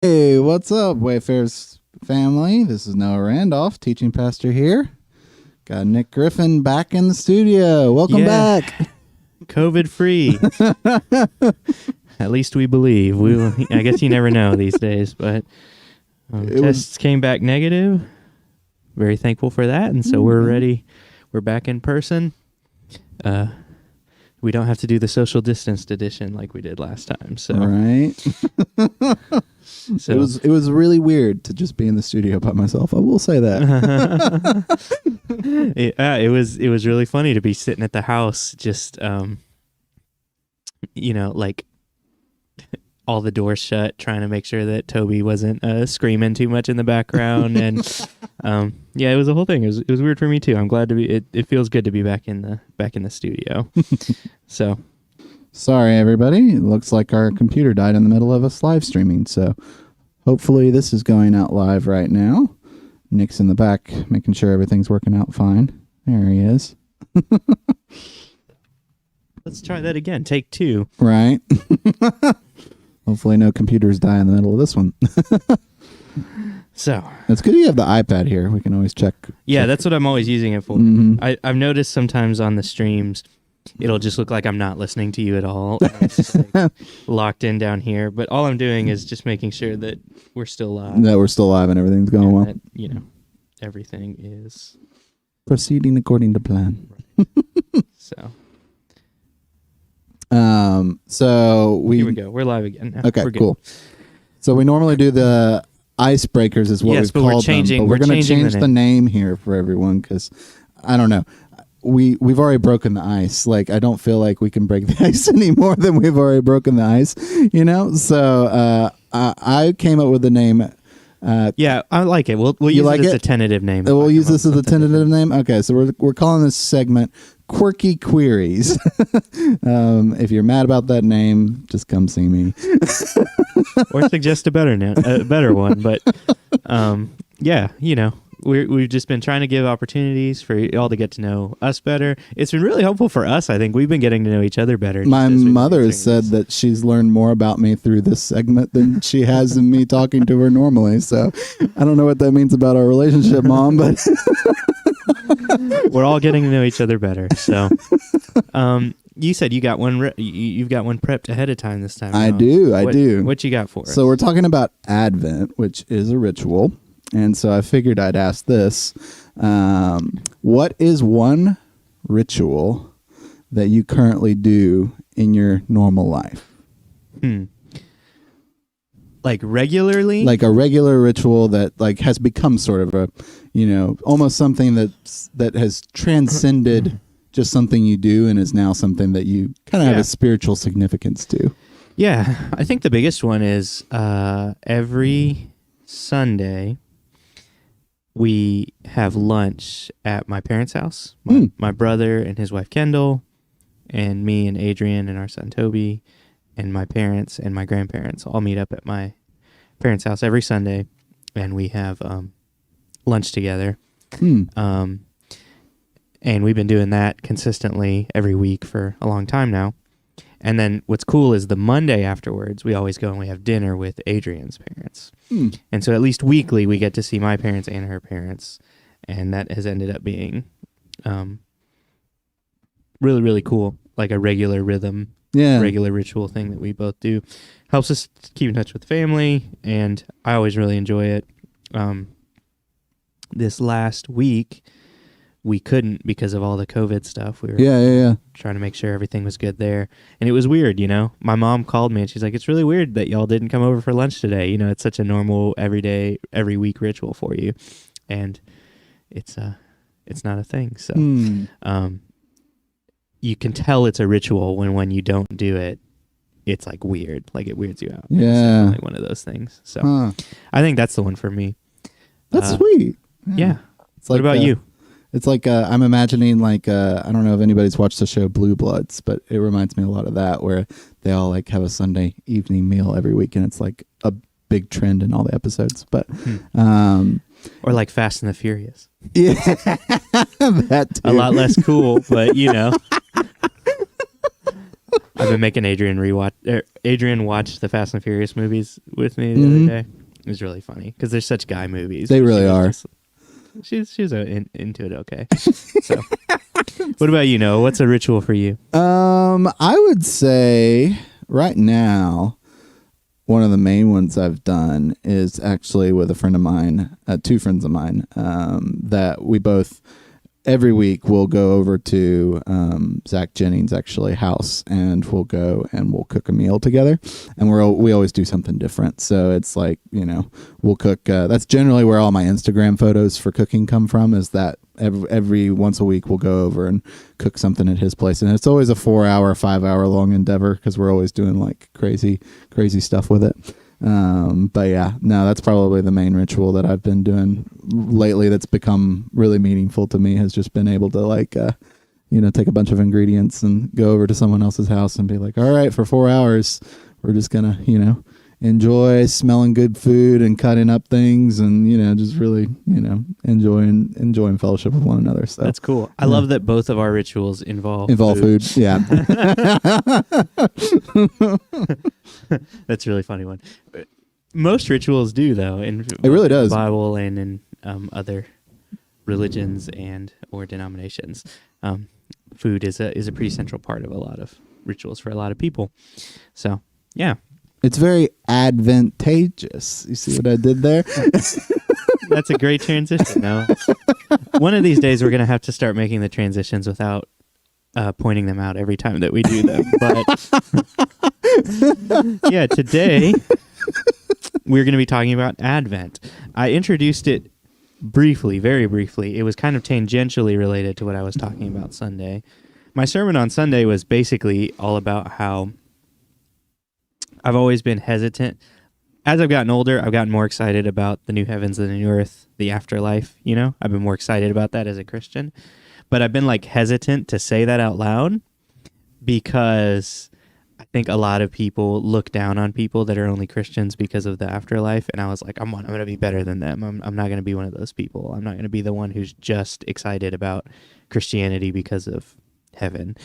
Hey, what's up, Wayfarers family? This is Noah Randolph, teaching pastor here. Got Nick Griffin back in the studio. Welcome Yeah, back. COVID free. At least we believe. I guess you never know these days, but tests came back negative. Very thankful for that, and so we're ready. We're back in person. We don't have to do the social distanced edition like we did last time. So Right. So it was really weird to just be in the studio by myself. I will say that. it was really funny to be sitting at the house, just like all the doors shut, trying to make sure that Toby wasn't screaming too much in the background, and it was a whole thing. It was weird for me too. I'm glad to be. It feels good to be back in the studio. So Sorry, everybody. It looks like our computer died in the middle of us live streaming. So hopefully this is going out live right now. Nick's in the back, making sure everything's working out fine. There he is. let's try that again. Take 2. Right. Hopefully no computers die in the middle of this one. So It's good you have the iPad here. We can always check. yeah, that's what I'm always using it for. Mhm. I've noticed sometimes on the streams, it'll just look like I'm not listening to you at all. It's just like locked in down here. But all I'm doing is just making sure that we're still live. That we're still live and everything's going and well. that, everything is. Proceeding according to plan. So So here we go. We're live again now. Okay, We're good. cool. So we normally do the icebreakers is what Yes, we've but we're called changing- them. But we're we're going to changing the change the name here for everyone because I don't know. We've already broken the ice. Like I don't feel like we can break the ice any more than we've already broken the ice. So I came up with the name. Yeah, I like it. We'll use like it as it? a tentative name. We'll use this as a tentative name. Okay, so we're calling this segment Quirky Queries. If you're mad about that name, just come see me. Or suggest a better one. But we've just been trying to give opportunities for y'all to get to know us better. It's been really helpful for us. I think we've been getting to know each other better. My just as we've been mother answering said these. that she's learned more about me through this segment than she has in me talking to her normally. So I don't know what that means about our relationship, Mom, but We're all getting to know each other better. So, you said you got one. You've got one prepped ahead of time this time. I huh? do. What you got for us? So we're talking about Advent, which is a ritual. And so I figured I'd ask this. What is one ritual that you currently do in your normal life? Like regularly? Like a regular ritual that like has become sort of a, almost something that has transcended just something you do and is now something that you kind of have Yeah. a spiritual significance to. Yeah, I think the biggest one is every Sunday we have lunch at my parents' house. My brother and his wife Kendall, and me and Adrian and our son Toby, and my parents and my grandparents all meet up at my parents' house every Sunday, and we have lunch together. And we've been doing that consistently every week for a long time now. And then what's cool is the Monday afterwards, we always go and we have dinner with Adrian's parents. And so at least weekly, we get to see my parents and her parents. And that has ended up being really, really cool. Like a regular rhythm, regular ritual thing that we both do. Helps us keep in touch with family, and I always really enjoy it. This last week, we couldn't because of all the COVID stuff. We were trying to make sure everything was good there. And it was weird, My mom called me and she's like, it's really weird that y'all didn't come over for lunch today. It's such a normal, everyday, every week ritual for you. And it's not a thing. So you can tell it's a ritual when you don't do it, it's like weird. Like it weirds you out. Yeah. It's definitely one of those things. So I think that's the one for me. That's sweet. Yeah. It's What about you? It's like I'm imagining like I don't know if anybody's watched the show Blue Bloods, but it reminds me a lot of that, where they all like have a Sunday evening meal every week, and it's like a big trend in all the episodes. But Or like Fast and the Furious. yeah, that too. A lot less cool, but I've been making Adrian watch the Fast and Furious movies with me the Mhm. other day. It was really funny because they're such guy movies. They but really she was are. just- She's into it okay. So, what about you, Noah? What's a ritual for you? I would say right now, one of the main ones I've done is actually with a friend of mine, two friends of mine, that we both every week we'll go over to Zach Jennings' actually house, and we'll go and we'll cook a meal together, and we always do something different. So it's like, we'll cook. That's generally where all my Instagram photos for cooking come from. Is that every once a week we'll go over and cook something at his place, and it's always a 4-hour, 5-hour long endeavor because we're always doing like crazy stuff with it. But yeah, no, that's probably the main ritual that I've been doing lately that's become really meaningful to me, has just been able to like, take a bunch of ingredients and go over to someone else's house and be like, all right, for 4 hours, we're just going to, enjoy smelling good food and cutting up things and, just really, enjoying fellowship with one another. So That's cool. I love that both of our rituals involve food. Yeah. That's a really funny one. Most rituals do, though. It really does. The Bible and in other religions and or denominations. Food is a pretty central part of a lot of rituals for a lot of people. So, yeah. It's very advantageous. You see what I did there? That's a great transition, though. One of these days, we're going to have to start making the transitions without pointing them out every time that we do them. But yeah, today we're going to be talking about Advent. I introduced it briefly, very briefly. It was kind of tangentially related to what I was talking about Sunday. My sermon on Sunday was basically all about how I've always been hesitant. As I've gotten older, I've gotten more excited about the new heavens and the new earth, the afterlife, I've been more excited about that as a Christian. But I've been like hesitant to say that out loud because I think a lot of people look down on people that are only Christians because of the afterlife. And I was like, I'm going to be better than them. I'm not going to be one of those people. I'm not going to be the one who's just excited about Christianity because of heaven,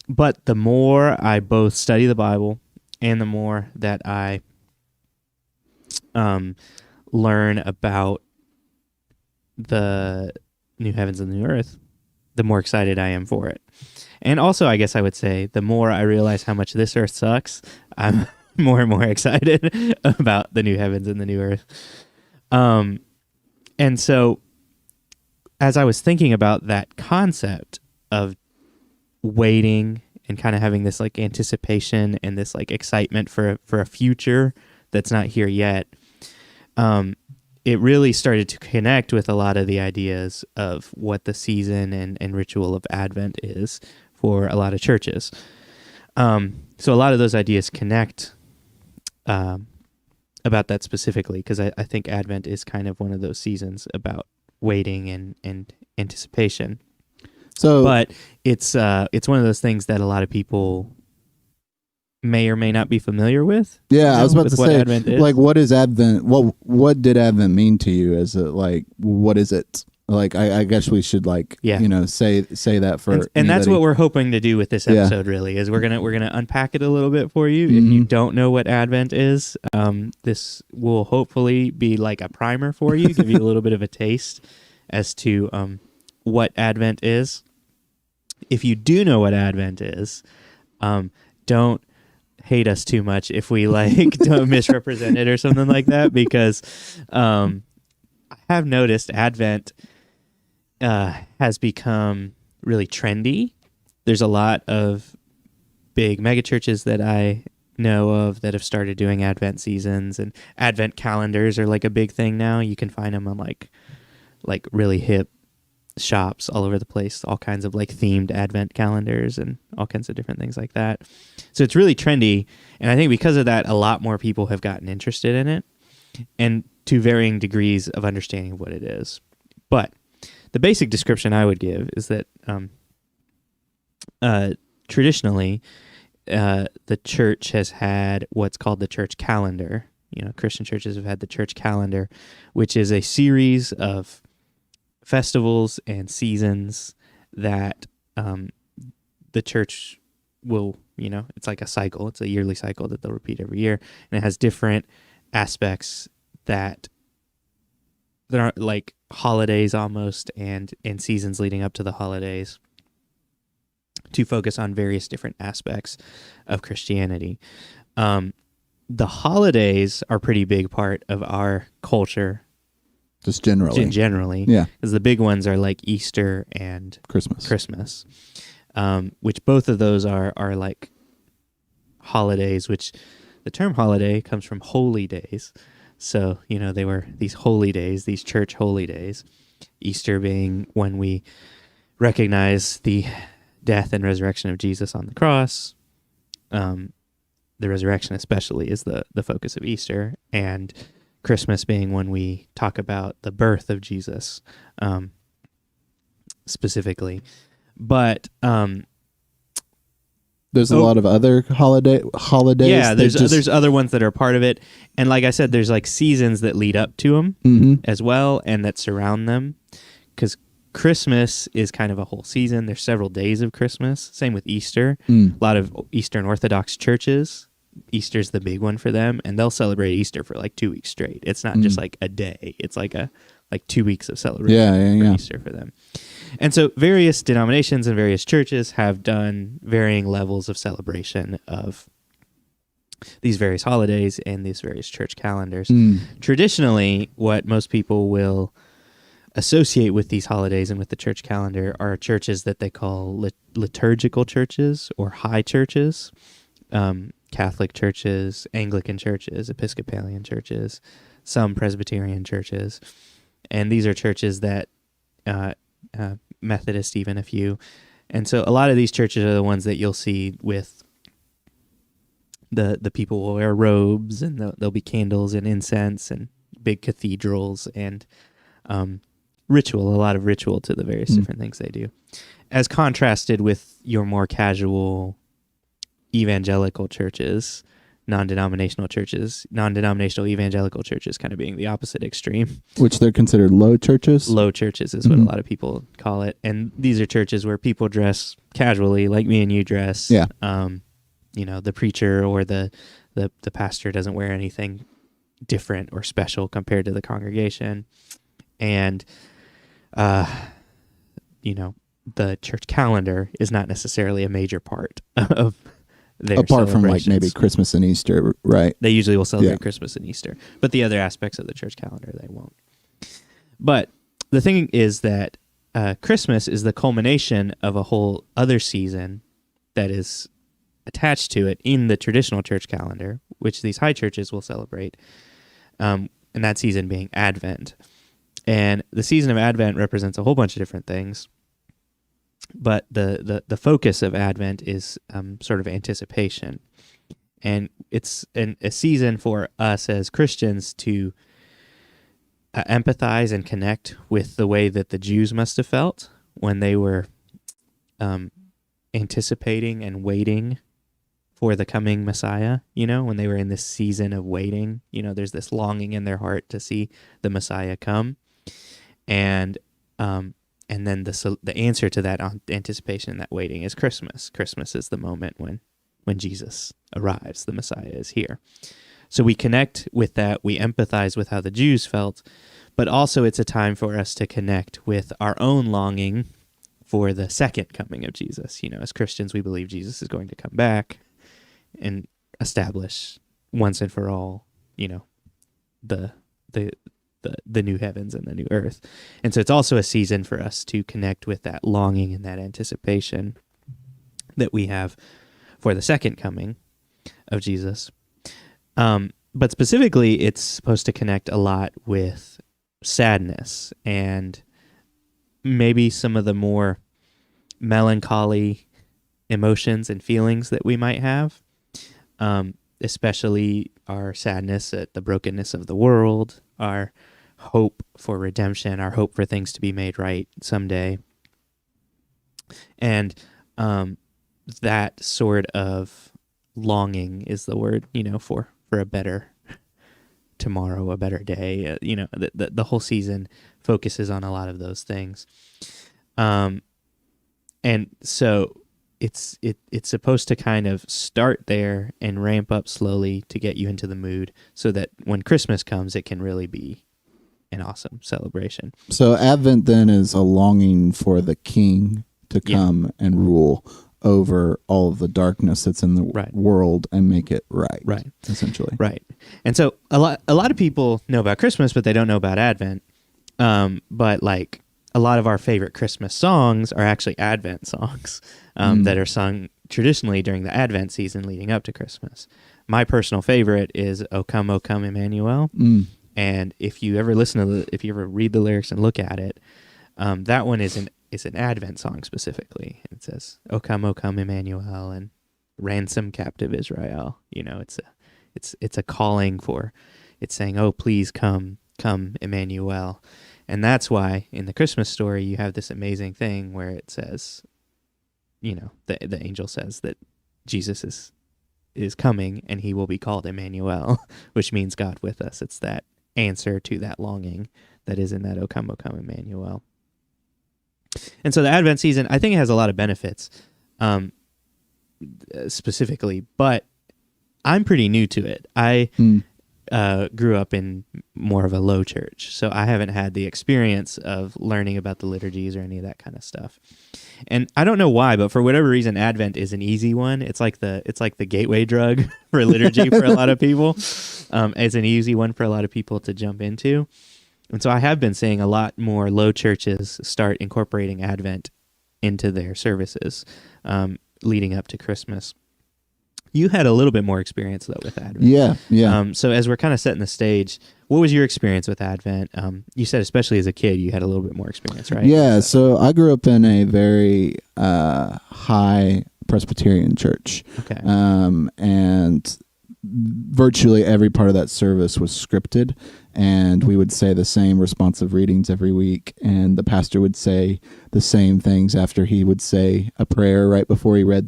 But the more I both study the Bible and the more that I learn about the new heavens and the new earth, the more excited I am for it. And also, I guess I would say, the more I realize how much this earth sucks, I'm more and more excited about the new heavens and the new earth. And so, as I was thinking about that concept of waiting and kind of having this like anticipation and this like excitement for a future that's not here yet, it really started to connect with a lot of the ideas of what the season and ritual of Advent is for a lot of churches. So a lot of those ideas connect about that specifically, because I think Advent is kind of one of those seasons about waiting and anticipation. So, but it's one of those things that a lot of people may or may not be familiar with. yeah, I was about to say, Advent is. like, what is Advent? What did Advent mean to you? As a, like, what is it? Like, I guess we should say that for and that's what we're hoping to do with this episode. Really, is we're gonna unpack it a little bit for you. If you don't know what Advent is, this will hopefully be like a primer for you, give you a little bit of a taste as to what Advent is. If you do know what Advent is, don't hate us too much if we don't misrepresent it or something like that, because I have noticed Advent has become really trendy. There's a lot of big megachurches that I know of that have started doing Advent seasons, and Advent calendars are like a big thing now. You can find them on like really hip shops all over the place, all kinds of like themed Advent calendars and all kinds of different things like that. So it's really trendy, and I think because of that, a lot more people have gotten interested in it, and to varying degrees of understanding of what it is. But the basic description I would give is that traditionally, the church has had what's called the church calendar. Christian churches have had the church calendar, which is a series of festivals and seasons that the church will, it's like a cycle. It's a yearly cycle that they'll repeat every year, and it has different aspects that are like holidays almost, and seasons leading up to the holidays, to focus on various different aspects of Christianity. The holidays are a pretty big part of our culture. Just generally. Generally. Yeah. Because the big ones are like Easter and Christmas. Which both of those are like holidays, which the term holiday comes from holy days. So, they were these holy days, these church holy days. Easter being when we recognize the death and resurrection of Jesus on the cross. The resurrection especially is the focus of Easter, and Christmas being when we talk about the birth of Jesus specifically. But there's a lot of other holidays. Yeah, there's other ones that are part of it. And like I said, there's like seasons that lead up to them as well, and that surround them. Because Christmas is kind of a whole season. There's several days of Christmas. Same with Easter. A lot of Eastern Orthodox churches, Easter's the big one for them, and they'll celebrate Easter for like 2 weeks straight. It's not just like a day. It's like 2 weeks of celebration for Easter for them. And so various denominations and various churches have done varying levels of celebration of these various holidays and these various church calendars. Traditionally, what most people will associate with these holidays and with the church calendar are churches that they call liturgical churches or high churches. Catholic churches, Anglican churches, Episcopalian churches, some Presbyterian churches. And these are churches that, Methodist even a few. And so a lot of these churches are the ones that you'll see with the people will wear robes, and there'll be candles and incense and big cathedrals and ritual, a lot of ritual to the various different things they do. As contrasted with your more casual evangelical churches, non-denominational evangelical churches kind of being the opposite extreme. Which they're considered low churches? Low churches is what a lot of people call it. And these are churches where people dress casually, like me and you dress. Yeah. The preacher or the pastor doesn't wear anything different or special compared to the congregation. And, the church calendar is not necessarily a major part of their apart from like maybe Christmas and Easter, right? They usually will celebrate Christmas and Easter, but the other aspects of the church calendar, they won't. But the thing is that Christmas is the culmination of a whole other season that is attached to it in the traditional church calendar, which these high churches will celebrate, and that season being Advent. And the season of Advent represents a whole bunch of different things. But the focus of Advent is sort of anticipation. And it's a season for us as Christians to empathize and connect with the way that the Jews must have felt when they were anticipating and waiting for the coming Messiah, when they were in this season of waiting. There's this longing in their heart to see the Messiah come. And then the answer to that anticipation and that waiting is Christmas. Christmas is the moment when Jesus arrives, the Messiah is here. So we connect with that, we empathize with how the Jews felt, but also it's a time for us to connect with our own longing for the second coming of Jesus. As Christians, we believe Jesus is going to come back and establish once and for all, the new heavens and the new earth. And so it's also a season for us to connect with that longing and that anticipation that we have for the second coming of Jesus. But specifically, it's supposed to connect a lot with sadness and maybe some of the more melancholy emotions and feelings that we might have, especially our sadness at the brokenness of the world, our hope for redemption, our hope for things to be made right someday. And that sort of longing is the word, for a better tomorrow, a better day. The whole season focuses on a lot of those things. And so it's supposed to kind of start there and ramp up slowly to get you into the mood so that when Christmas comes, it can really be an awesome celebration. So Advent then is a longing for the King to come and rule over all of the darkness that's in the world and make it right. Essentially. Right. And so a lot of people know about Christmas, but they don't know about Advent. But like a lot of our favorite Christmas songs are actually Advent songs that are sung traditionally during the Advent season leading up to Christmas. My personal favorite is "O Come, Emmanuel." And if you ever if you ever read the lyrics and look at it, that one is an Advent song specifically. It says, "O come, Emmanuel," and "Ransom captive Israel." You know, it's a calling for. It's saying, "Oh, please come, Emmanuel," and that's why in the Christmas story you have this amazing thing where it says, you know, the angel says that Jesus is coming and he will be called Emmanuel, which means God with us. It's that answer to that longing that is in that "O come, Emmanuel." And so the Advent season, I think it has a lot of benefits, specifically, but I'm pretty new to it. I grew up in more of a low church, so I haven't had the experience of learning about the liturgies or any of that kind of stuff. And I don't know why, but for whatever reason, Advent is an easy one. It's like the gateway drug for liturgy for a lot of people. It's an easy one for a lot of people to jump into. And so I have been seeing a lot more low churches start incorporating Advent into their services leading up to Christmas. You had a little bit more experience, though, with Advent. Yeah. So as we're kind of setting the stage, what was your experience with Advent? You said especially as a kid, you had a little bit more experience, right? Yeah, so I grew up in a very high Presbyterian church. Okay. And virtually every part of that service was scripted, and we would say the same responsive readings every week, and the pastor would say the same things after he would say a prayer right before he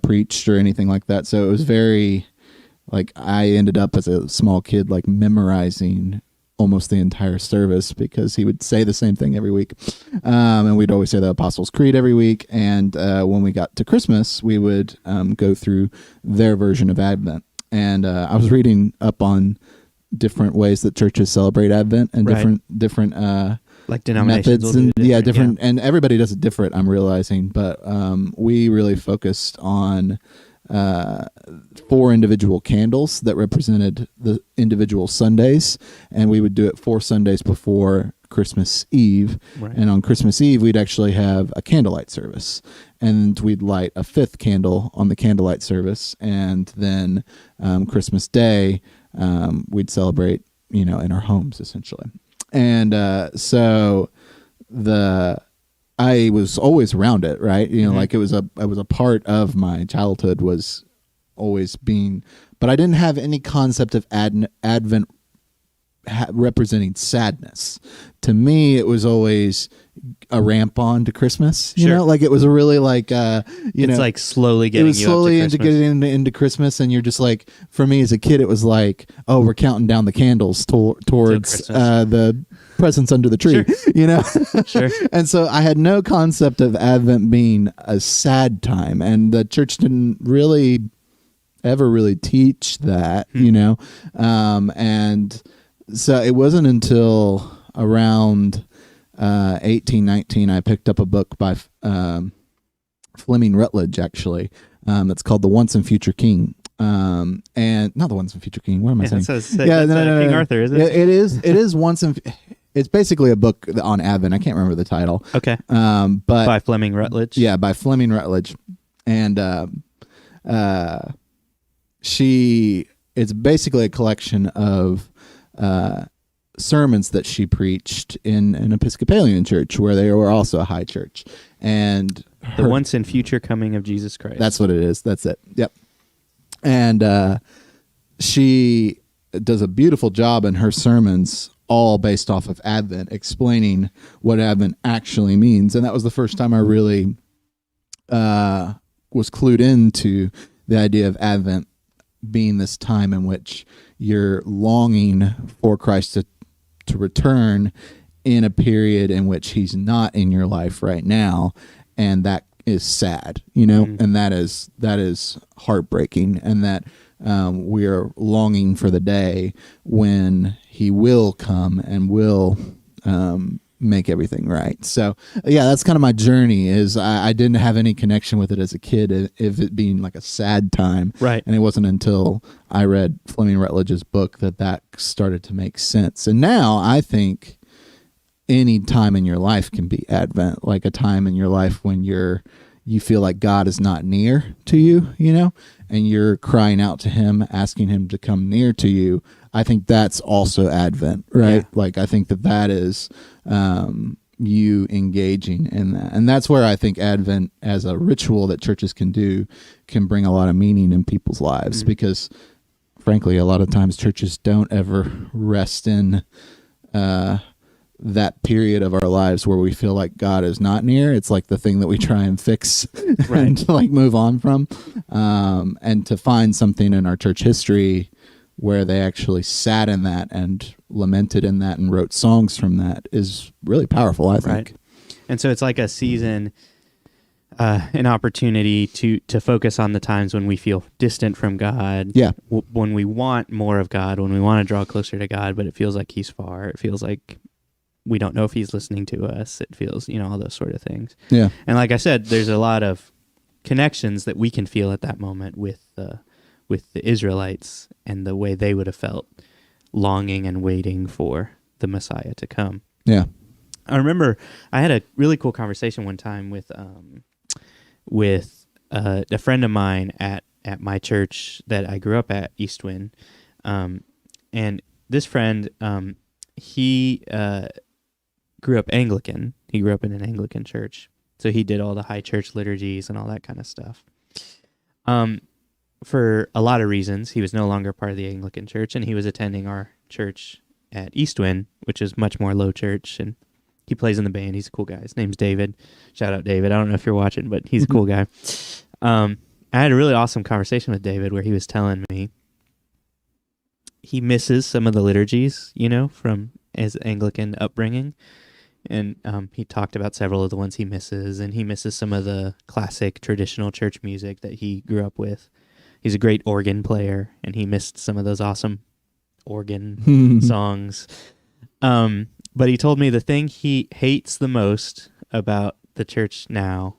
preached or anything like that. So it was very, like, I ended up as a small kid like memorizing almost the entire service because he would say the same thing every week. And we'd always say the Apostles' Creed every week. And when we got to Christmas, we would go through their version of Advent. And I was reading up on different ways that churches celebrate Advent and different like denominations methods and different, and everybody does it different, I'm realizing. But we really focused on 4 individual candles that represented the individual Sundays, and we would do it 4 Sundays before Christmas Eve. And on Christmas Eve we'd actually have a candlelight service, and we'd light a 5th candle on the candlelight service, and then Christmas Day we'd celebrate, in our homes essentially. And so I was always around it, right? Like it was a part of my childhood, was always being, but I didn't have any concept of Advent representing sadness. To me, it was always a ramp on to Christmas. You know, like it was a really like it's like slowly getting into Christmas, and you're just like, for me as a kid, it was like, oh, we're counting down the candles towards the presents under the tree. Sure. And so I had no concept of Advent being a sad time, and the church didn't ever really teach that. And so it wasn't until around 18, 19, I picked up a book by Fleming Rutledge, actually. It's called The Once and Future King. And not The Once and Future King. What am I saying? King Arthur, isn't it? It is Once and... It's basically a book on Advent. I can't remember the title. Okay. But by Fleming Rutledge? Yeah, by Fleming Rutledge. And it's basically a collection of sermons that she preached in an Episcopalian church where they were also a high church. And the once and future coming of Jesus Christ. That's what it is. That's it. Yep. And she does a beautiful job in her sermons, all based off of Advent, explaining what Advent actually means. And that was the first time I really was clued into the idea of Advent being this time in which you're longing for Christ to return in a period in which he's not in your life right now. And that is sad, you know, Mhm. and that is heartbreaking, and that we are longing for the day when he will come and will make everything right. So yeah, that's kind of my journey. Is I didn't have any connection with it as a kid, if it being like a sad time, Right. and it wasn't until I read Fleming Rutledge's book that started to make sense. And now I think any time in your life can be Advent, like a time in your life when you feel like God is not near to you, you know, and you're crying out to him, asking him to come near to you. I think that's also Advent, right? Yeah. Like I think that is you engaging in that. And that's where I think Advent as a ritual that churches can do can bring a lot of meaning in people's lives, because frankly, a lot of times churches don't ever rest in that period of our lives where we feel like God is not near. It's like the thing that we try and fix and to like move on from. And to find something in our church history where they actually sat in that and lamented in that and wrote songs from that is really powerful, I think. Right. And so it's like a season, an opportunity to focus on the times when we feel distant from God. Yeah. When we want more of God, when we want to draw closer to God, but it feels like he's far. It feels like we don't know if he's listening to us. It feels, all those sort of things. Yeah. And like I said, there's a lot of connections that we can feel at that moment with the Israelites and the way they would have felt longing and waiting for the Messiah to come. Yeah. I remember I had a really cool conversation one time with a friend of mine at my church that I grew up at, Eastwind. And this friend, he grew up Anglican. He grew up in an Anglican church. So he did all the high church liturgies and all that kind of stuff. For a lot of reasons, he was no longer part of the Anglican church, and he was attending our church at Eastwind, which is much more low church, and he plays in the band. He's a cool guy. His name's David. Shout out David. I don't know if you're watching, but he's a cool guy. I had a really awesome conversation with David where he was telling me he misses some of the liturgies, from his Anglican upbringing. And he talked about several of the ones he misses, and he misses some of the classic traditional church music that he grew up with. He's a great organ player, and he missed some of those awesome organ songs. But he told me the thing he hates the most about the church now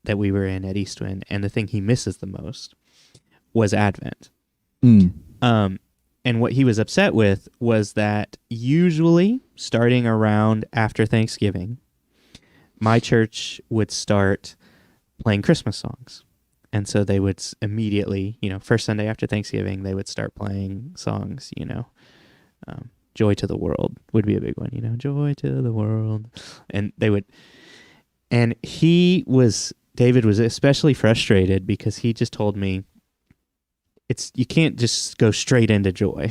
that we were in at Eastwind, and the thing he misses the most, was Advent. And what he was upset with was that usually starting around after Thanksgiving, my church would start playing Christmas songs. And so they would immediately, first Sunday after Thanksgiving, they would start playing songs, Joy to the World would be a big one, Joy to the World. And David was especially frustrated because he just told me, you can't just go straight into joy.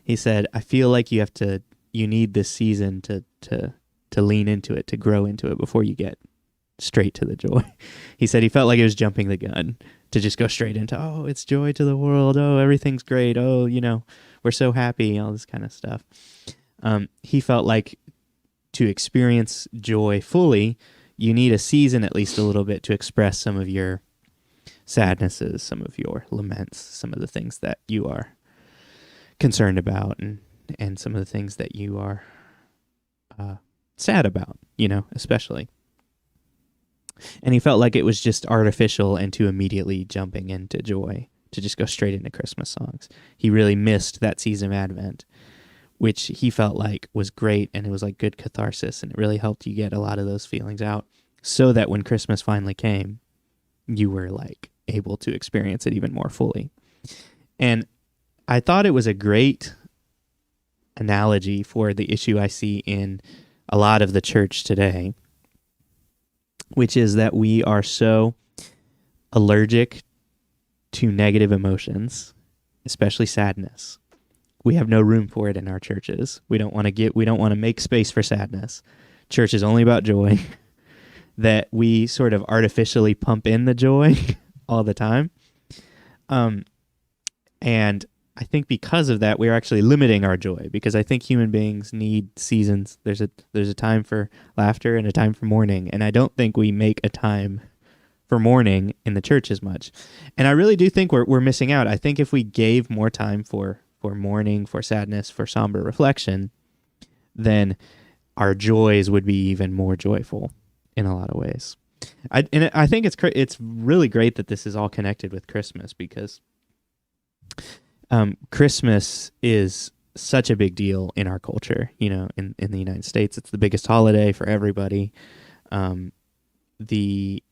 He said, I feel like you need this season to lean into it, to grow into it before you get straight to the joy. He said he felt like it was jumping the gun to just go straight into, oh, it's joy to the world. Oh, everything's great. Oh, we're so happy, all this kind of stuff. He felt like to experience joy fully, you need a season at least a little bit to express some of your sadnesses, some of your laments, some of the things that you are concerned about, and some of the things that you are sad about, especially. And he felt like it was just artificial and too immediately jumping into joy, to just go straight into Christmas songs. He really missed that season of Advent, which he felt like was great, and it was like good catharsis, and it really helped you get a lot of those feelings out, so that when Christmas finally came, you were like able to experience it even more fully. And I thought it was a great analogy for the issue I see in a lot of the church today, which is that we are so allergic to negative emotions, especially sadness. We have no room for it in our churches. We don't want to make space for sadness. Church is only about joy. That we sort of artificially pump in the joy all the time. And I think because of that, we're actually limiting our joy, because I think human beings need seasons. There's a time for laughter and a time for mourning, and I don't think we make a time for mourning in the church as much. And I really do think we're missing out. I think if we gave more time for mourning, for sadness, for somber reflection, then our joys would be even more joyful in a lot of ways. I think it's really great that this is all connected with Christmas, because Christmas is such a big deal in our culture. In the United States, it's the biggest holiday for everybody. The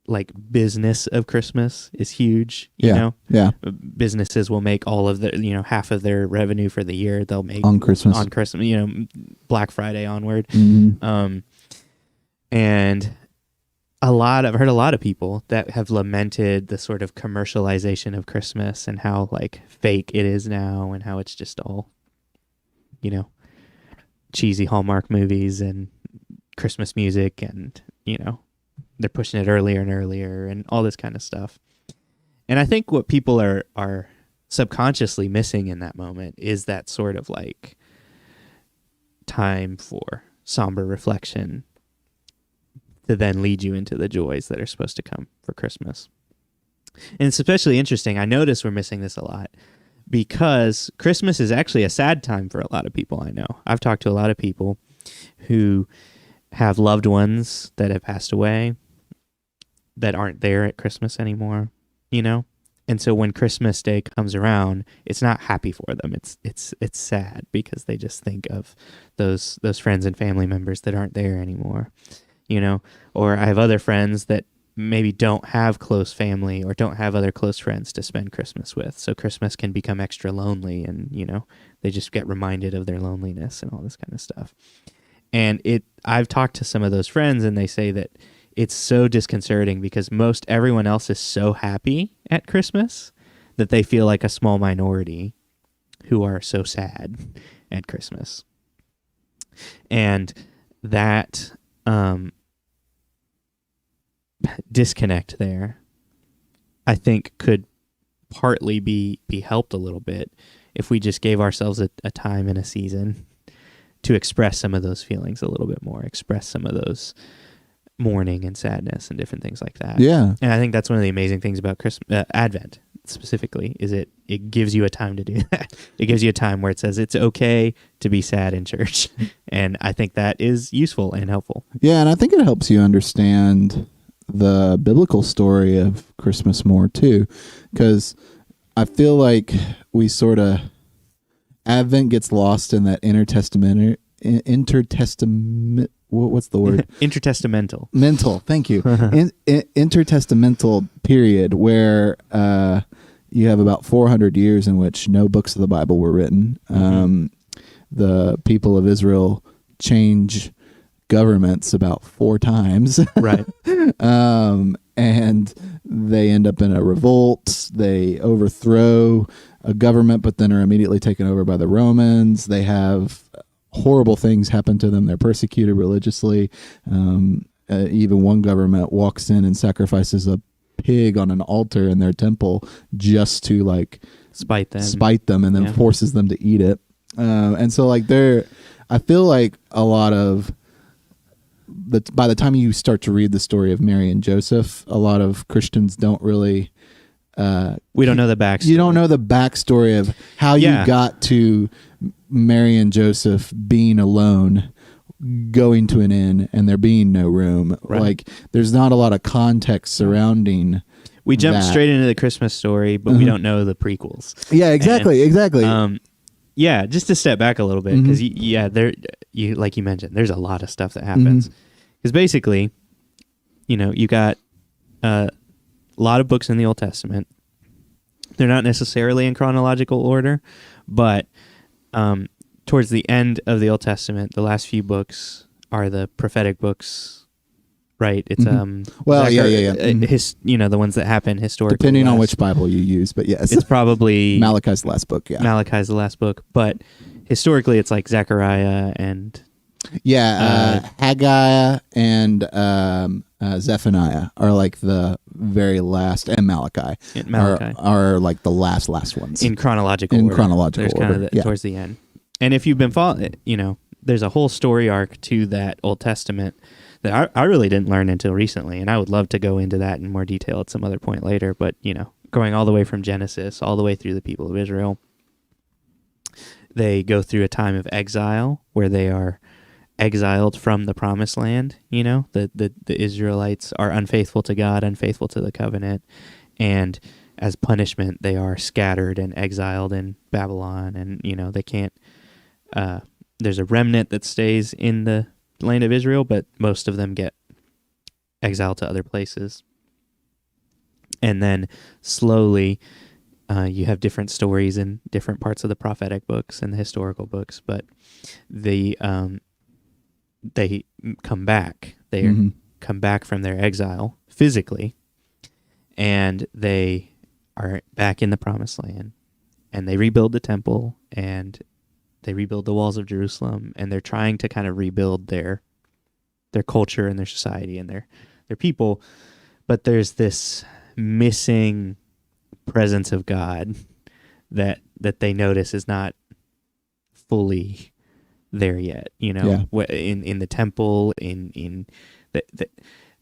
like business of Christmas is huge. You know, businesses will make all of the half of their revenue for the year they'll make on Christmas. Black Friday onward. Mm-hmm. And I've heard a lot of people that have lamented the sort of commercialization of Christmas and how like fake it is now, and how it's just all, cheesy Hallmark movies and Christmas music, and, they're pushing it earlier and earlier and all this kind of stuff. And I think what people are subconsciously missing in that moment is that sort of like time for somber reflection to then lead you into the joys that are supposed to come for Christmas. And it's especially interesting. I notice we're missing this a lot, because Christmas is actually a sad time for a lot of people I know. I've talked to a lot of people who have loved ones that have passed away that aren't there at Christmas anymore, And so when Christmas Day comes around, it's not happy for them. It's sad, because they just think of those friends and family members that aren't there anymore. Or I have other friends that maybe don't have close family or don't have other close friends to spend Christmas with. So Christmas can become extra lonely, and, they just get reminded of their loneliness and all this kind of stuff. And I've talked to some of those friends, and they say that it's so disconcerting, because most everyone else is so happy at Christmas that they feel like a small minority who are so sad at Christmas. And that disconnect there, I think, could partly be helped a little bit if we just gave ourselves a time and a season to express some of those feelings a little bit more, express some of those mourning and sadness and different things like that. Yeah. And I think that's one of the amazing things about Advent specifically, is it gives you a time to do that. It gives you a time where it says it's okay to be sad in church. And I think that is useful and helpful. Yeah, and I think it helps you understand the biblical story of Christmas more too, because I feel like we sort of, Advent gets lost in that intertestament, what's the word? Intertestamental. Mental, thank you. Intertestamental period where you have about 400 years in which no books of the Bible were written. The people of Israel change governments about 4 times. Right. And they end up in a revolt. They overthrow a government, but then are immediately taken over by the Romans. They have horrible things happen to them. They're persecuted religiously. Even one government walks in and sacrifices a pig on an altar in their temple just to like spite them and then forces them to eat it. And so like I feel like a lot of by the time you start to read the story of Mary and Joseph, a lot of Christians don't really we don't know the backstory. You don't know the backstory of how you got to Mary and Joseph being alone, going to an inn, and there being no room. Right. Like, there's not a lot of context surrounding. We jump straight into the Christmas story, but we don't know the prequels. Yeah, exactly. Yeah, just to step back a little bit, because like you mentioned, there's a lot of stuff that happens. Because basically, you got a lot of books in the Old Testament. They're not necessarily in chronological order, but towards the end of the Old Testament, the last few books are the prophetic books. Right, it's the ones that happen historically. Depending on which Bible you use, but yes, it's probably Malachi's the last book. Yeah, Malachi's the last book, but historically, it's like Zechariah and Haggai and Zephaniah are like the very last, and Malachi, Malachi. are like the last ones In chronological in order. chronological There's order. kind of towards the end. And if you've been following, there's a whole story arc to that Old Testament that I really didn't learn until recently, and I would love to go into that in more detail at some other point later. But going all the way from Genesis all the way through the people of Israel, they go through a time of exile where they are exiled from the promised land. The Israelites are unfaithful to God, unfaithful to the covenant, and as punishment they are scattered and exiled in Babylon. And they can't there's a remnant that stays in the land of Israel, but most of them get exiled to other places. And then slowly you have different stories in different parts of the prophetic books and the historical books, but they come back. They come back from their exile physically, and they are back in the promised land, and they rebuild the temple, and they rebuild the walls of Jerusalem, and they're trying to kind of rebuild their culture and their society and their people. But there's this missing presence of God that they notice is not fully there yet. In the temple, in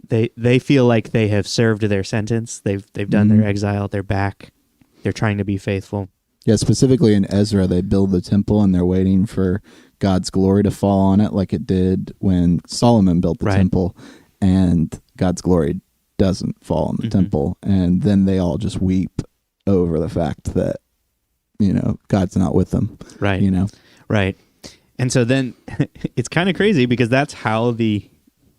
they feel like they have served their sentence. They've done their exile. They're back. They're trying to be faithful. Yeah, specifically in Ezra, they build the temple and they're waiting for God's glory to fall on it, like it did when Solomon built the temple, and God's glory doesn't fall on the temple, and then they all just weep over the fact that God's not with them. Right. Right. And so then it's kind of crazy because that's how the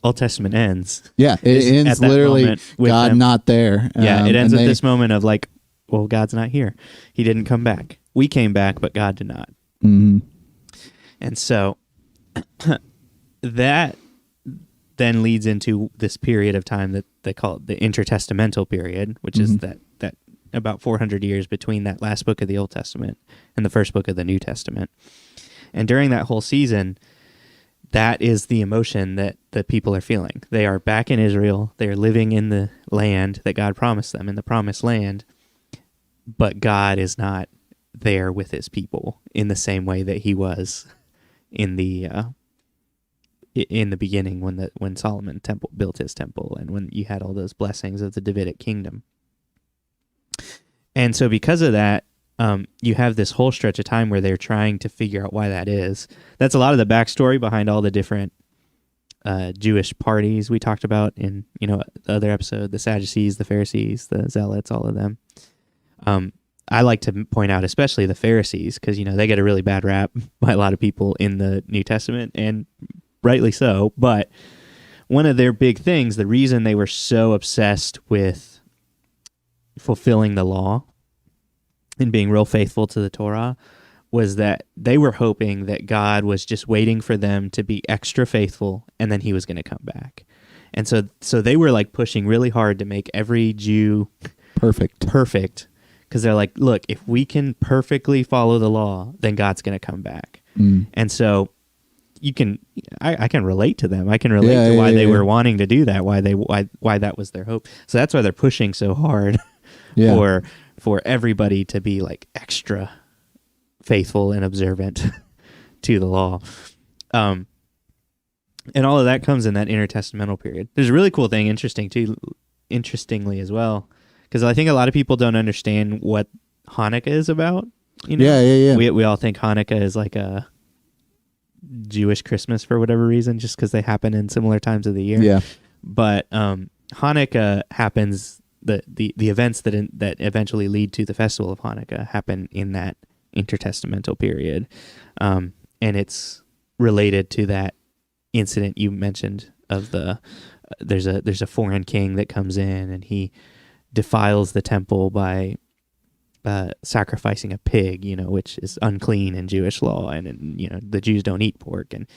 Old Testament ends. Yeah, it ends literally God them not there. It ends at this moment of like, well, God's not here. He didn't come back. We came back, but God did not. Mm-hmm. And so that then leads into this period of time that they call it the intertestamental period, which is that about 400 years between that last book of the Old Testament and the first book of the New Testament. And during that whole season, that is the emotion that the people are feeling. They are back in Israel. They are living in the land that God promised them, in the promised land. But God is not there with his people in the same way that he was in the beginning when Solomon built his temple and when you had all those blessings of the Davidic kingdom. And so because of that, you have this whole stretch of time where they're trying to figure out why that is. That's a lot of the backstory behind all the different Jewish parties we talked about in the other episode, the Sadducees, the Pharisees, the Zealots, all of them. I like to point out especially the Pharisees because they get a really bad rap by a lot of people in the New Testament, and rightly so. But one of their big things, the reason they were so obsessed with fulfilling the law and being real faithful to the Torah, was that they were hoping that God was just waiting for them to be extra faithful, and then he was going to come back. And so they were like pushing really hard to make every Jew perfect, because they're like, look, if we can perfectly follow the law, then God's going to come back. And so I can relate to them. I can relate to why they were wanting to do that, why that was their hope. So that's why they're pushing so hard for everybody to be like extra faithful and observant to the law. And all of that comes in that intertestamental period. There's a really cool thing, interestingly as well, because I think a lot of people don't understand what Hanukkah is about. Yeah. We all think Hanukkah is like a Jewish Christmas for whatever reason, just because they happen in similar times of the year. Yeah. But Hanukkah happens. The events that eventually lead to the festival of Hanukkah happen in that intertestamental period, and it's related to that incident you mentioned of there's a foreign king that comes in and he defiles the temple by sacrificing a pig, which is unclean in Jewish law, and the Jews don't eat pork, and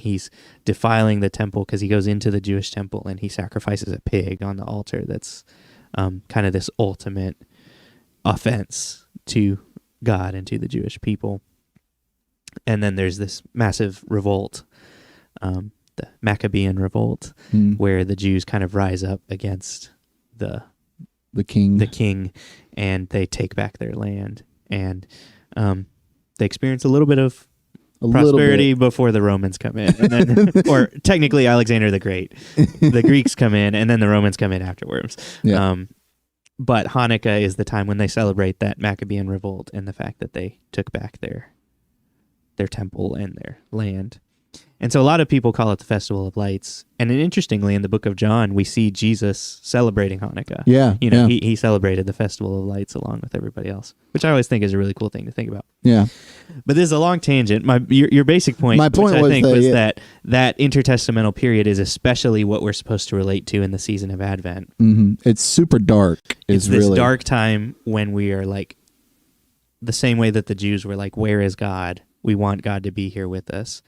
he's defiling the temple because he goes into the Jewish temple and he sacrifices a pig on the altar. That's kind of this ultimate offense to God and to the Jewish people. And then there's this massive revolt the Maccabean revolt, where the Jews kind of rise up against the king, and they take back their land, and they experience a little bit of prosperity before the Romans come in, and then, or technically Alexander the Great. The Greeks come in, and then the Romans come in afterwards. Yeah. But Hanukkah is the time when they celebrate that Maccabean revolt and the fact that they took back their temple and their land. And so a lot of people call it the Festival of Lights. And then interestingly, in the book of John, we see Jesus celebrating Hanukkah. Yeah. He celebrated the Festival of Lights along with everybody else, which I always think is a really cool thing to think about. Yeah. But this is a long tangent. Your basic point, My point was that intertestamental period is especially what we're supposed to relate to in the season of Advent. Mm-hmm. It's super dark. It's this dark time when we are like, the same way that the Jews were like, where is God? We want God to be here with us.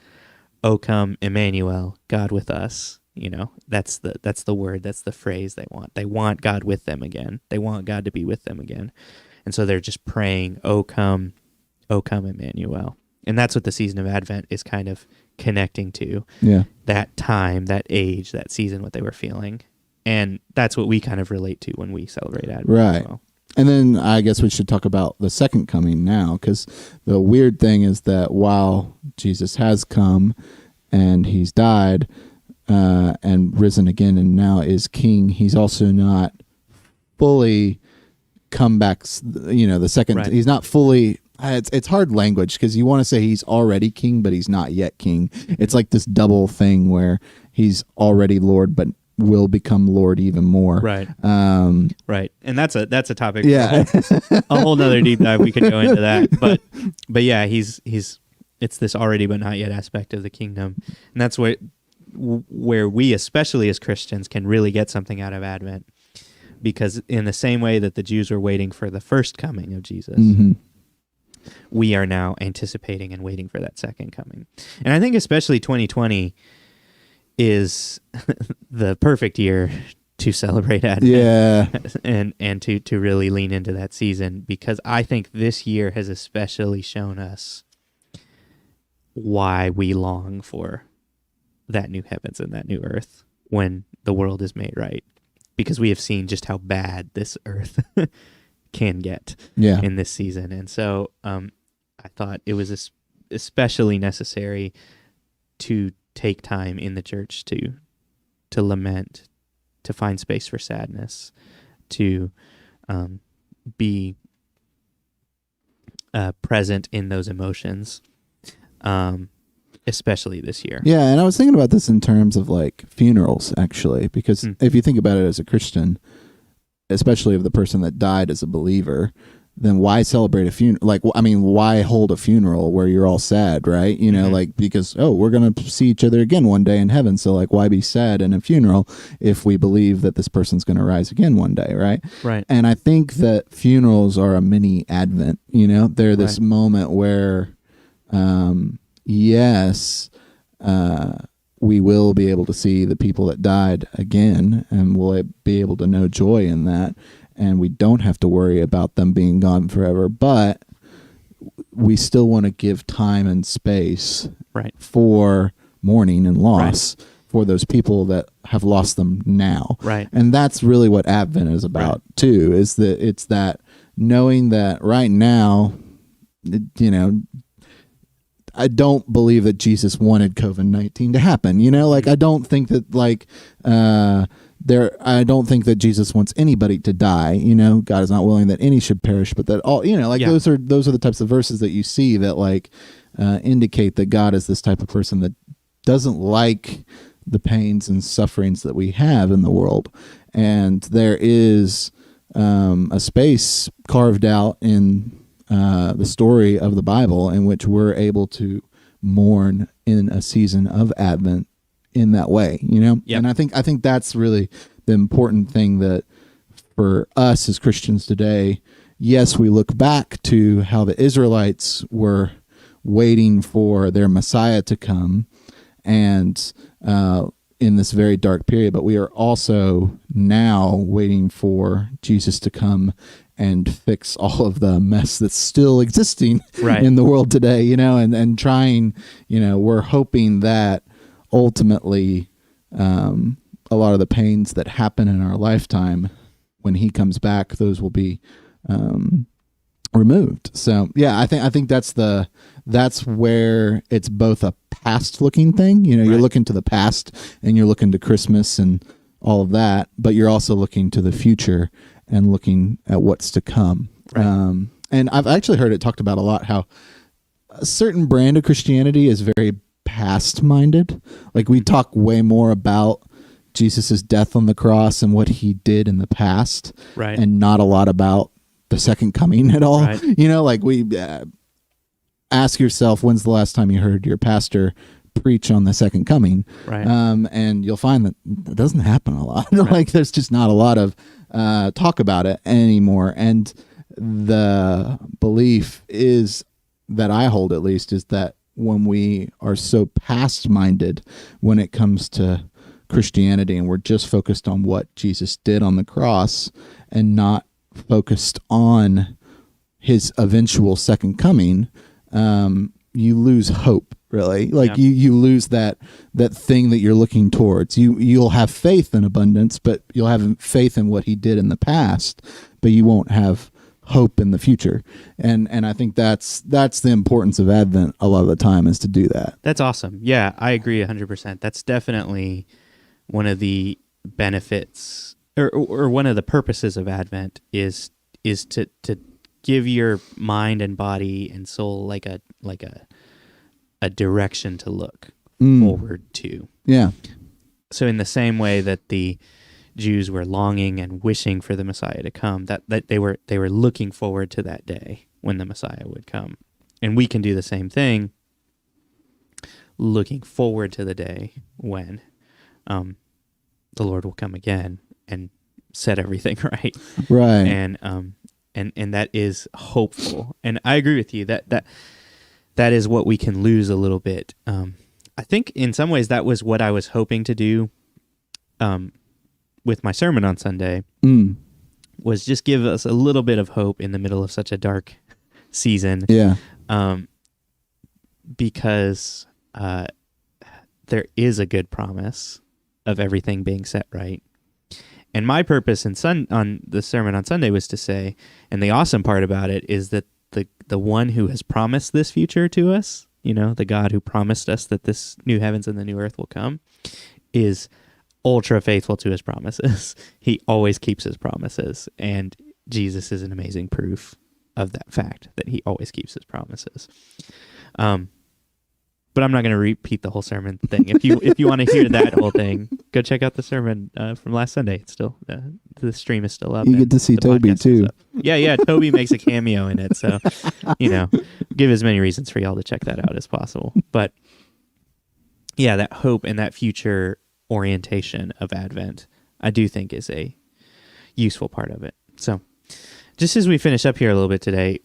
O come, Emmanuel, God with us. That's the word, that's the phrase they want. They want God with them again. They want God to be with them again. And so they're just praying, O come, Emmanuel. And that's what the season of Advent is kind of connecting to. Yeah. That time, that age, that season, what they were feeling. And that's what we kind of relate to when we celebrate Advent. Right. As well. And then I guess we should talk about the second coming now, because the weird thing is that while Jesus has come and he's died and risen again and now is king, he's also not fully come back, the second. Right. He's not fully. It's hard language because you want to say he's already king, but he's not yet king. It's like this double thing where he's already Lord, but will become Lord even more. Right. Right. And that's a topic. Yeah. A whole nother deep dive. We could go into that. But yeah, it's this already but not yet aspect of the kingdom. And that's where we, especially as Christians, can really get something out of Advent. Because in the same way that the Jews were waiting for the first coming of Jesus, we are now anticipating and waiting for that second coming. And I think especially 2020 is the perfect year to celebrate Advent. Yeah. and to really lean into that season, because I think this year has especially shown us why we long for that new heavens and that new earth when the world is made right. Because we have seen just how bad this earth can get in this season. And so I thought it was especially necessary to take time in the church to lament, to find space for sadness, to be present in those emotions, especially this year. Yeah, and I was thinking about this in terms of like funerals, actually, because if you think about it as a Christian, especially of the person that died as a believer, then why celebrate a funeral? Like, I mean, why hold a funeral where you're all sad, right? Like, because, we're going to see each other again one day in heaven. So, like, why be sad in a funeral if we believe that this person's going to rise again one day, right? Right. And I think that funerals are a mini Advent, they're this moment where, yes, we will be able to see the people that died again, and we'll be able to know joy in that. And we don't have to worry about them being gone forever, but we still want to give time and space for mourning and loss for those people that have lost them now. Right. And that's really what Advent is about too, is that it's that knowing that right now, I don't believe that Jesus wanted COVID-19 to happen. I don't think that I don't think that Jesus wants anybody to die. God is not willing that any should perish, but that all, those are the types of verses that you see that indicate that God is this type of person that doesn't like the pains and sufferings that we have in the world. And there is a space carved out in the story of the Bible in which we're able to mourn in a season of Advent in that way, Yep. And I think that's really the important thing, that for us as Christians today, yes, we look back to how the Israelites were waiting for their Messiah to come and in this very dark period, but we are also now waiting for Jesus to come and fix all of the mess that's still existing in the world today, and trying, we're hoping that ultimately, a lot of the pains that happen in our lifetime, when he comes back, those will be removed. So yeah, I think that's where it's both a past looking thing. You know, you're Right. looking to the past and you're looking to Christmas and all of that, but you're also looking to the future and looking at what's to come. Right. And I've actually heard it talked about a lot, how a certain brand of Christianity is very past minded. Like we talk way more about Jesus's death on the cross and what he did in the past, Right. and not a lot about the second coming at all. Right. You know, like we ask yourself, when's the last time you heard your pastor preach on the second coming? Right. And you'll find that it doesn't happen a lot. Like there's just not a lot of talk about it anymore. And the belief is that I hold, at least, is that when we are so past minded when it comes to Christianity and we're just focused on what Jesus did on the cross and not focused on his eventual second coming, you lose hope, really. Like you lose that thing that you're looking towards. You'll have faith in abundance, but you'll have faith in what he did in the past, but you won't have hope in the future. And I think that's the importance of Advent a lot of the time, is to do that. That's awesome. Yeah, I agree 100%. That's definitely one of the benefits, or one of the purposes of Advent is to give your mind and body and soul like a direction to look forward to. Yeah. So in the same way that the Jews were longing and wishing for the Messiah to come, that they were looking forward to that day when the Messiah would come. And we can do the same thing, looking forward to the day when the Lord will come again and set everything right. Right. And that is hopeful. And I agree with you that is what we can lose a little bit. I think in some ways that was what I was hoping to do with my sermon on Sunday, was just give us a little bit of hope in the middle of such a dark season. Yeah. Because there is a good promise of everything being set right. And my purpose on the sermon on Sunday was to say, and the awesome part about it is that the one who has promised this future to us, you know, the God who promised us that this new heavens and the new earth will come, is ultra faithful to his promises. He always keeps his promises, and Jesus is an amazing proof of that fact, that he always keeps his promises. But I'm not going to repeat the whole sermon thing. If you want to hear that whole thing, go check out the sermon from last Sunday. It's still the stream is still up. You get to see Toby too. Yeah. Toby makes a cameo in it, so give as many reasons for y'all to check that out as possible. But yeah, that hope and that future orientation of Advent, I do think is a useful part of it. So, just as we finish up here a little bit today,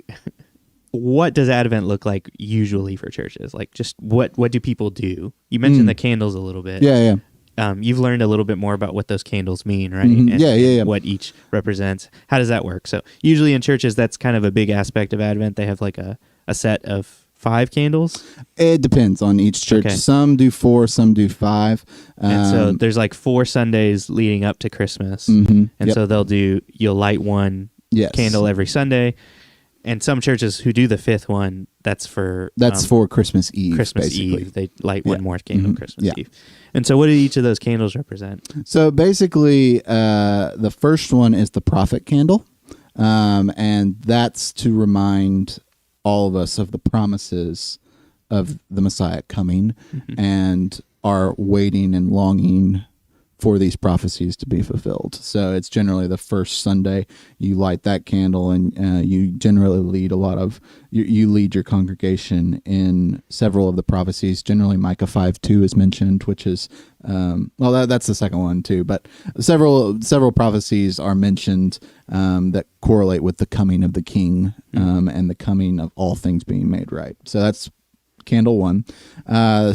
what does Advent look like usually for churches? Like, just what do people do? You mentioned the candles a little bit. Yeah. You've learned a little bit more about what those candles mean, right? Mm-hmm. And, Yeah. and what each represents. How does that work? So usually in churches, that's kind of a big aspect of Advent. They have like a set of 5 candles. It depends on each church. Okay. Some do 4, some do 5. And so there's like 4 Sundays leading up to Christmas. Mm-hmm. And so you'll light one candle every Sunday. And some churches who do the 5th one, that's for Christmas Eve. Christmas basically. Eve. They light one more candle Christmas Yeah. Eve. And so what do each of those candles represent? So basically, the first one is the prophet candle. And that's to remind all of us of the promises of the Messiah coming and are waiting and longing for these prophecies to be fulfilled. So it's generally the first Sunday you light that candle, and you generally lead you lead your congregation in several of the prophecies. Generally Micah 5:2 is mentioned, which is that's the second one too, but several prophecies are mentioned that correlate with the coming of the King and the coming of all things being made right. So that's candle 1.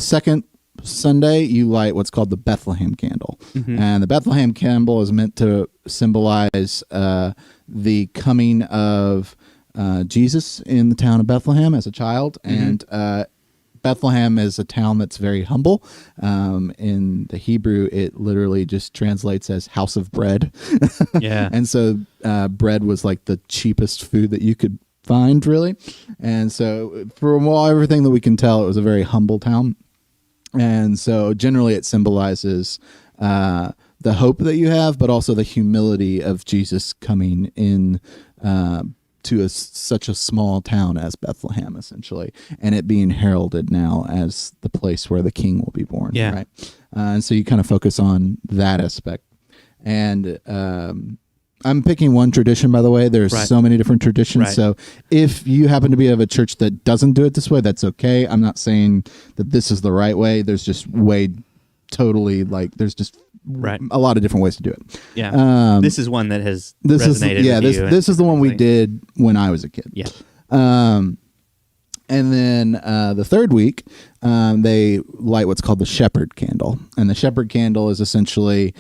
Second Sunday, you light what's called the Bethlehem candle. And the Bethlehem candle is meant to symbolize the coming of Jesus in the town of Bethlehem as a child. And Bethlehem is a town that's very humble. In the Hebrew, it literally just translates as house of bread. Yeah. And so bread was like the cheapest food that you could find, really. And so from everything that we can tell, it was a very humble town. And so generally it symbolizes the hope that you have, but also the humility of Jesus coming in to such a small town as Bethlehem, essentially, and it being heralded now as the place where the king will be born. Yeah. Right. And so you kind of focus on that aspect. And I'm picking one tradition, by the way. There's Right. so many different traditions. Right. So if you happen to be of a church that doesn't do it this way, that's okay. I'm not saying that this is the right way. There's just there's just Right. a lot of different ways to do it. Yeah. This is one that has resonated with you. This is the one we did when I was a kid. Yeah. And then the third week, they light what's called the shepherd candle. And the shepherd candle is essentially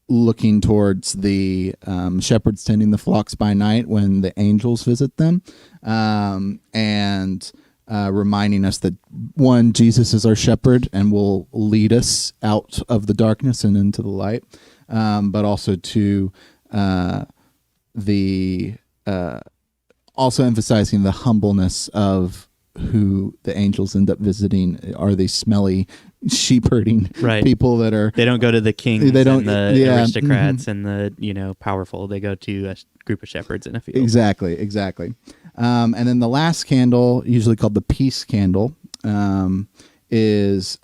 looking towards the shepherds tending the flocks by night when the angels visit them. And reminding us that, one, Jesus is our shepherd and will lead us out of the darkness and into the light. But also to also emphasizing the humbleness of who the angels end up visiting are these smelly sheep herding people that are... They don't go to the kings and the aristocrats and the powerful. They go to a group of shepherds in a field. Exactly. And then the last candle, usually called the peace candle, is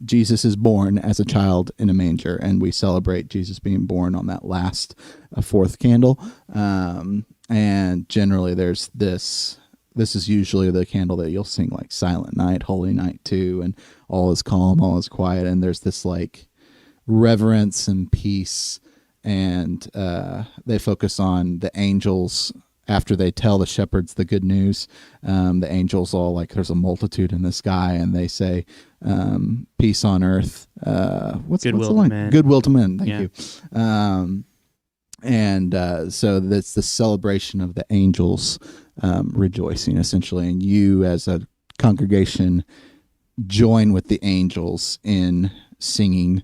Jesus is born as a child in a manger, and we celebrate Jesus being born on that last fourth candle. And generally there's this is usually the candle that you'll sing like Silent Night, Holy Night too, and all is calm, all is quiet, and there's this like reverence and peace, and they focus on the angels after they tell the shepherds the good news. The angels all like, there's a multitude in the sky, and they say, peace on earth. What's the line? Man. Goodwill to men. Thank you. And so that's the celebration of the angels rejoicing, essentially, and you as a congregation join with the angels in singing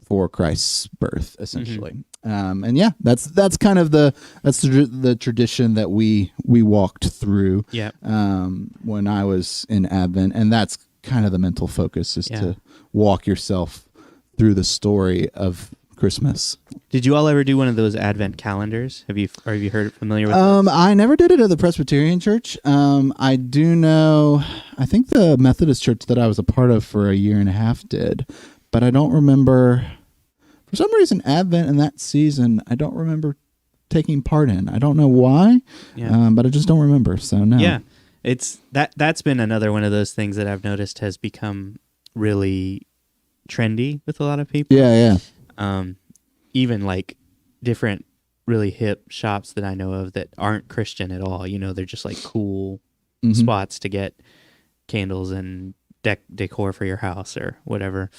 for Christ's birth, essentially. And yeah, that's kind of the tradition that we walked through. Yeah. When I was in Advent, and that's kind of the mental focus, is to walk yourself through the story of Christmas. Did you all ever do one of those Advent calendars? Have you familiar with those? I never did it at the Presbyterian Church. I do know, I think the Methodist church that I was a part of for a year and a half did, but I don't remember, for some reason, Advent in that season, I don't remember taking part in. I don't know why, but I just don't remember, so no. Yeah, that's been another one of those things that I've noticed has become really trendy with a lot of people. Yeah. Even like different really hip shops that I know of that aren't Christian at all. They're just like cool spots to get candles and decor for your house or whatever.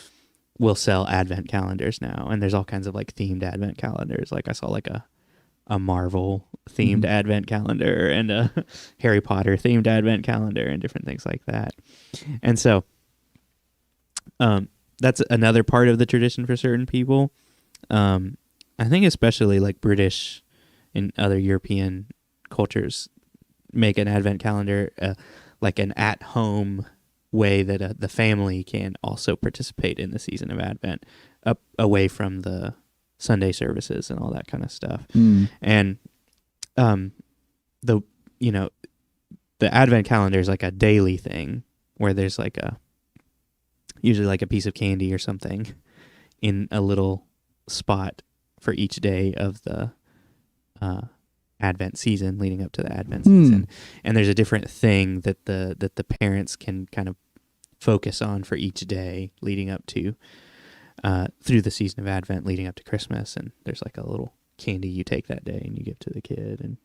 Will sell Advent calendars now, and there's all kinds of like themed Advent calendars. Like I saw like a Marvel themed Advent calendar and a Harry Potter themed Advent calendar and different things like that. And so, that's another part of the tradition for certain people. I think especially like British and other European cultures make an Advent calendar like an at-home way that the family can also participate in the season of Advent, up away from the Sunday services and all that kind of stuff. And the Advent calendar is like a daily thing where there's like usually like a piece of candy or something in a little spot for each day of the Advent season, leading up to the Advent season. And there's a different thing that the parents can kind of focus on for each day leading up to through the season of Advent, leading up to Christmas. And there's like a little candy you take that day and you give to the kid, and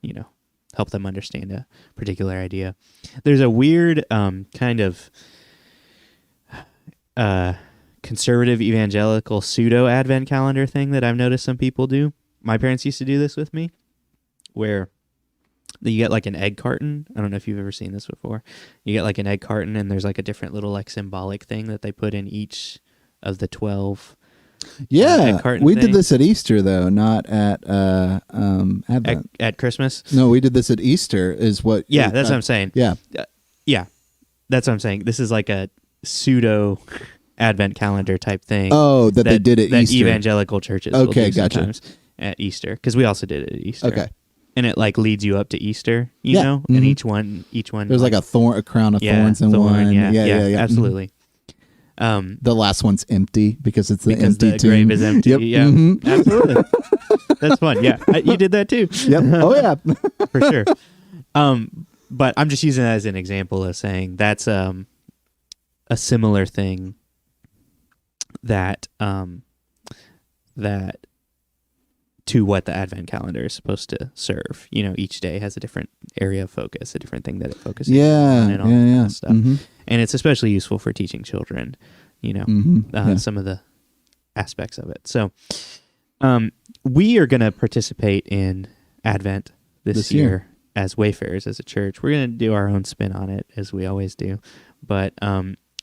help them understand a particular idea. There's a weird kind of conservative evangelical pseudo Advent calendar thing that I've noticed some people do. My parents used to do this with me, where You get like an egg carton. I don't know if you've ever seen this before. You get like an egg carton, and there's like a different little like symbolic thing that they put in each of the 12. Yeah, egg carton we did thing. this at Easter though, not at Advent. At Christmas. No, we did this at Easter. Is what? Yeah, that's what I'm saying. Yeah, Yeah, that's what I'm saying. This is like a pseudo Advent calendar type thing. Oh, that they did at that Easter. Evangelical churches will Okay, do gotcha. sometimes at Easter, because we also did it at Easter. Okay. And it like leads you up to Easter, you Yeah, know, mhm. and each one. There's like a crown of thorns in thorn, one. Yeah, Mhm. absolutely. The last one's empty because it's the Because empty the tomb. grave is empty. Yep. Yeah, Mhm. absolutely. That's fun. Yeah, you did that too. Yep. Oh yeah. For sure. But I'm just using that as an example of saying that's a similar thing that that to what the Advent calendar is supposed to serve. You know, each day has a different area of focus, a different thing that it focuses Yeah. on, and all Yeah. that Yeah. kind of stuff. Mhm. And it's especially useful for teaching children. You know, Mhm. Yeah. some of the aspects of it. So, we are going to participate in Advent this year as Wayfarers, as a church. We're going to do our own spin on it, as we always do. But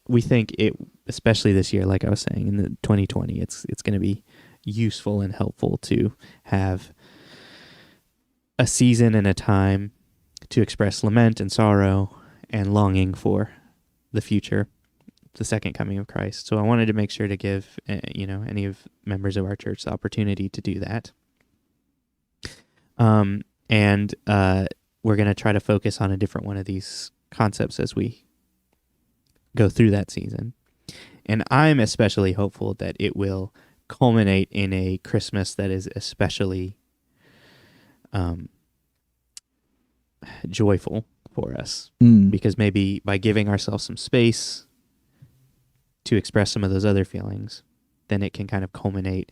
we think it, especially this year, like I was saying, in the 2020, it's going to be useful and helpful to have a season and a time to express lament and sorrow and longing for the future, the second coming of Christ. So I wanted to make sure to give any of members of our church the opportunity to do that. And we're going to try to focus on a different one of these concepts as we go through that season. And I'm especially hopeful that it will culminate in a Christmas that is especially joyful for us, because maybe by giving ourselves some space to express some of those other feelings, then it can kind of culminate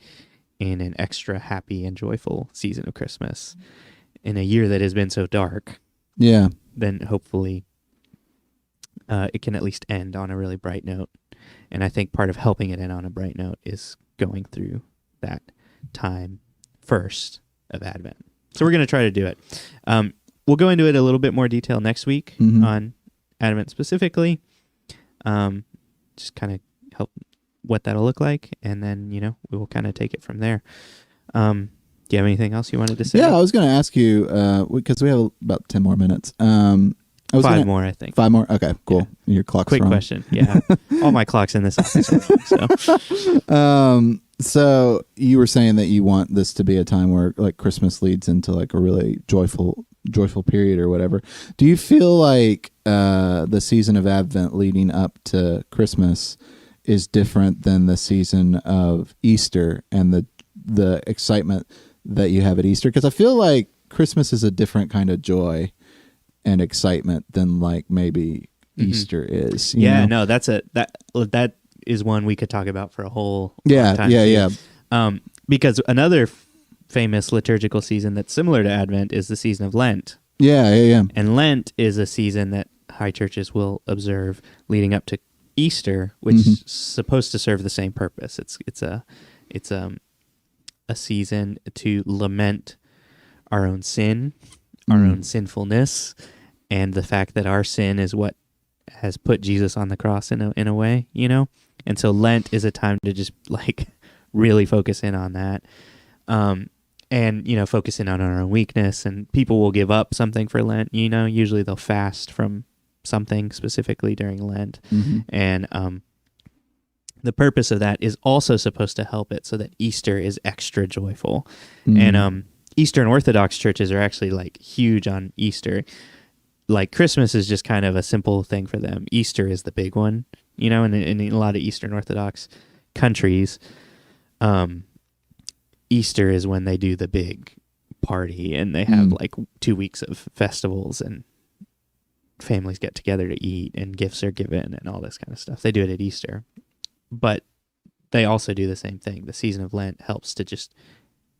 in an extra happy and joyful season of Christmas in a year that has been so dark. Yeah. Then hopefully it can at least end on a really bright note. And I think part of helping it end on a bright note is going through that time first of Advent. So we're going to try to do it. We'll go into it a little bit more detail next week on Advent specifically. Just kind of help what that'll look like, and then we will kind of take it from there. Do you have anything else you wanted to say? Yeah, I was going to ask you because we have about 10 more minutes. Five more, I think. 5 more. Okay, cool. Your clock's Quick wrong. question. Yeah, all my clocks in this office are wrong, so you were saying that you want this to be a time where like Christmas leads into like a really joyful period or whatever. Do you feel like the season of Advent leading up to Christmas is different than the season of Easter and the excitement that you have at Easter? Because I feel like Christmas is a different kind of joy and excitement than like maybe Easter is. You know? No, that is one we could talk about for a whole Yeah, long time yeah, too. yeah. Because another famous liturgical season that's similar to Advent is the season of Lent. Yeah. And Lent is a season that high churches will observe leading up to Easter, which is supposed to serve the same purpose. It's a season to lament our own sin, our own sinfulness, and the fact that our sin is what has put Jesus on the cross in a way, And so Lent is a time to just like really focus in on that. And focus in on our own weakness, and people will give up something for Lent. Usually they'll fast from something specifically during Lent, and the purpose of that is also supposed to help it so that Easter is extra joyful. And Eastern Orthodox churches are actually like huge on Easter. Like Christmas is just kind of a simple thing for them. Easter is the big one, and in a lot of Eastern Orthodox countries, Easter is when they do the big party, and they have like 2 weeks of festivals, and families get together to eat, and gifts are given, and all this kind of stuff. They do it at Easter. But they also do the same thing. The season of Lent helps to just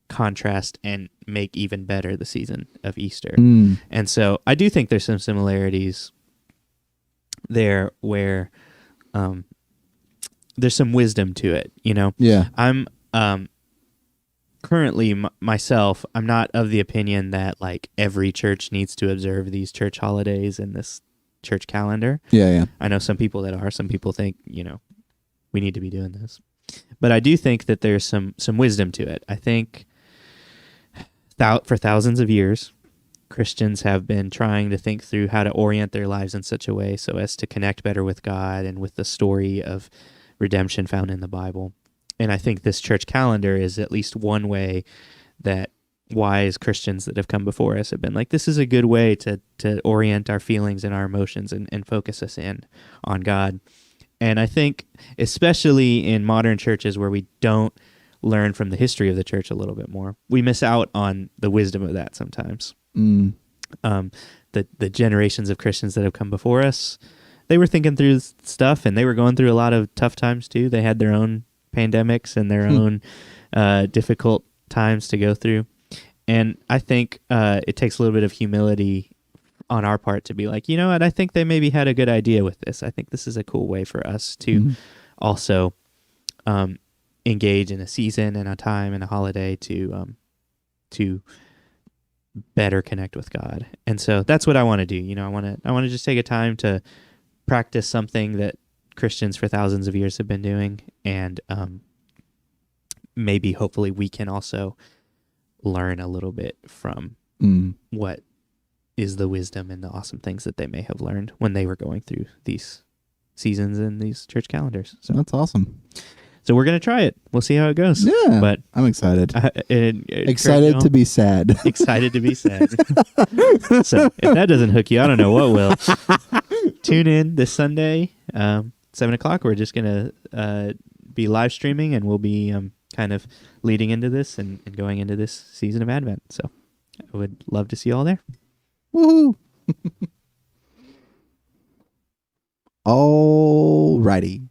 contrast and make even better the season of Easter. And so I do think there's some similarities there where there's some wisdom to it, Yeah. I'm currently myself, I'm not of the opinion that like every church needs to observe these church holidays and this church calendar. Yeah. I know some people that are. Some people think, we need to be doing this. But I do think that there's some wisdom to it. I think for thousands of years, Christians have been trying to think through how to orient their lives in such a way so as to connect better with God and with the story of redemption found in the Bible. And I think this church calendar is at least one way that wise Christians that have come before us have been like, this is a good way to orient our feelings and our emotions and focus us in on God. And I think especially in modern churches where we don't learn from the history of the church a little bit more, we miss out on the wisdom of that sometimes. The generations of Christians that have come before us, they were thinking through stuff, and they were going through a lot of tough times too. They had their own pandemics and their own difficult times to go through. And I think it takes a little bit of humility on our part to be like, you know what, I think they maybe had a good idea with this. I think this is a cool way for us to also engage in a season and a time and a holiday to better connect with God. And so that's what I want to do. I want to just take a time to practice something that Christians for thousands of years have been doing, and maybe hopefully we can also learn a little bit from what is the wisdom and the awesome things that they may have learned when they were going through these seasons and these church calendars. So that's awesome. So we're going to try it. We'll see how it goes. Yeah, but I'm excited. Excited to be sad. Excited to be sad. So if that doesn't hook you, I don't know what will. Tune in this Sunday, 7:00. We're just going to be live streaming, and we'll be kind of leading into this and going into this season of Advent. So I would love to see you all there. Woohoo! All righty.